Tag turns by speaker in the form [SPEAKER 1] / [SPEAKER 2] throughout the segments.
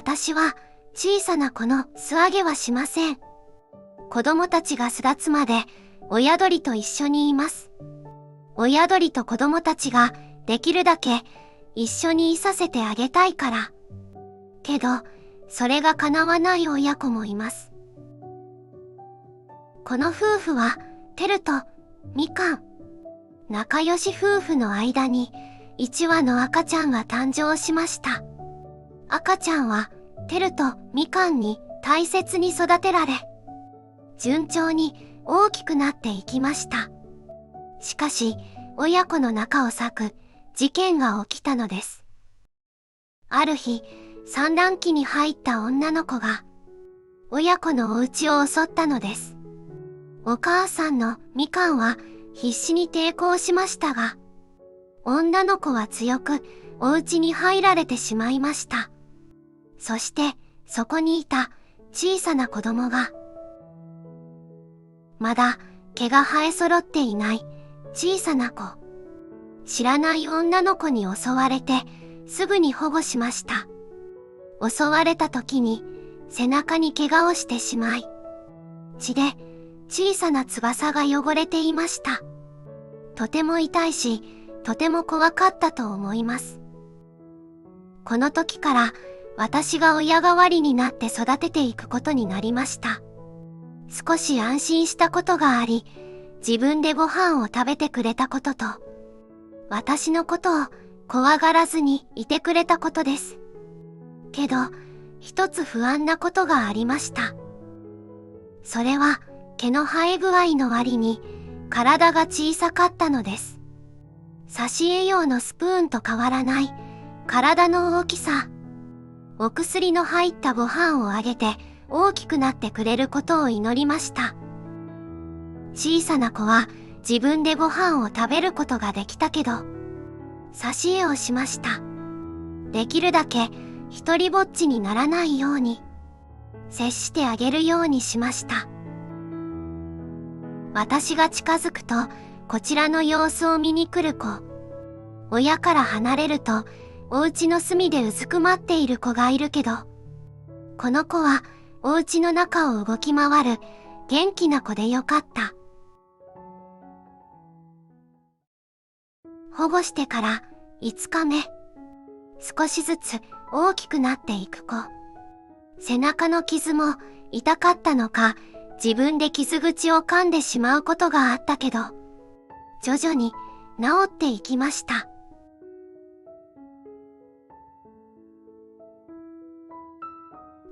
[SPEAKER 1] 私は小さな子の素揚げはしません。子供たちが巣立つまで親鳥と一緒にいます。親鳥と子供たちができるだけ一緒にいさせてあげたいから。けど、それが叶わない親子もいます。この夫婦は、テルとみかん。仲良し夫婦の間に、1羽の赤ちゃんが誕生しました。赤ちゃんは、テルとみかんに大切に育てられ、順調に大きくなっていきました。しかし、親子の仲を裂く事件が起きたのです。ある日、産卵期に入った女の子が、親子のお家を襲ったのです。お母さんのみかんは必死に抵抗しましたが、女の子は強くお家に入られてしまいました。そして、そこにいた小さな子供が、まだ毛が生え揃っていない小さな子。知らない女の子に襲われてすぐに保護しました。襲われた時に背中に怪我をしてしまい、血で小さな翼が汚れていました。とても痛いし、とても怖かったと思います。この時から私が親代わりになって育てていくことになりました。少し安心したことがあり、自分でご飯を食べてくれたことと、私のことを怖がらずにいてくれたことです。けど、一つ不安なことがありました。それは、毛の生え具合の割に、体が小さかったのです。挿絵用のスプーンと変わらない、体の大きさ。お薬の入ったご飯をあげて、大きくなってくれることを祈りました。小さな子は、自分でご飯を食べることができたけど、挿絵をしました。できるだけ、一人ぼっちにならないように、接してあげるようにしました。私が近づくと、こちらの様子を見に来る子。親から離れると、お家の隅でうずくまっている子がいるけど、この子は、お家の中を動き回る、元気な子でよかった。保護してから5日目。少しずつ大きくなっていく子。背中の傷も痛かったのか、自分で傷口を噛んでしまうことがあったけど、徐々に治っていきました。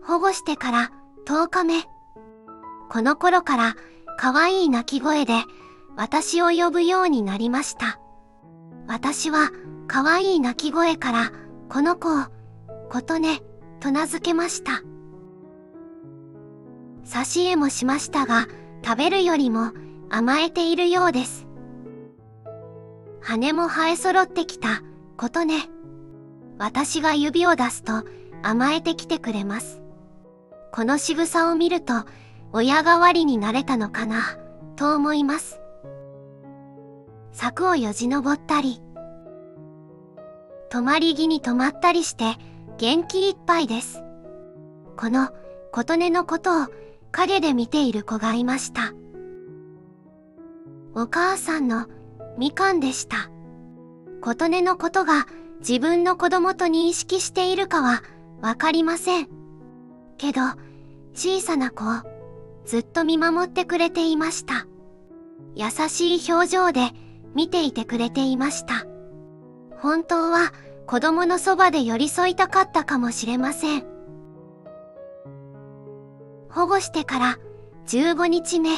[SPEAKER 1] 保護してから10日目。この頃から可愛い鳴き声で私を呼ぶようになりました。私は可愛い鳴き声からこの子を琴音と名付けました。挿絵もしましたが、食べるよりも甘えているようです。羽も生え揃ってきた琴音。私が指を出すと甘えてきてくれます。この仕草を見ると親代わりになれたのかなと思います。柵をよじ登ったり、止まり木に止まったりして元気いっぱいです。この琴音のことを陰で見ている子がいました。お母さんのみかんでした。琴音のことが自分の子供と認識しているかはわかりません。けど、小さな子をずっと見守ってくれていました。優しい表情で見ていてくれていました。本当は子供のそばで寄り添いたかったかもしれません。保護してから15日目。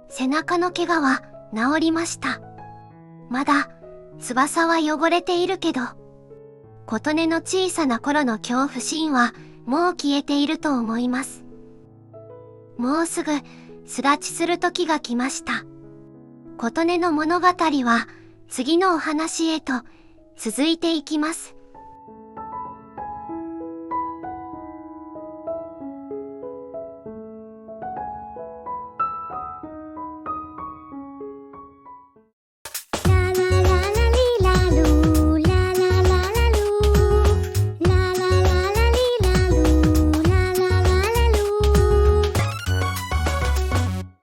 [SPEAKER 1] 背中の怪我は治りました。まだ翼は汚れているけど、琴音の小さな頃の恐怖心はもう消えていると思います。もうすぐ巣立ちする時が来ました。琴音の物語は次のお話へと続いていきます。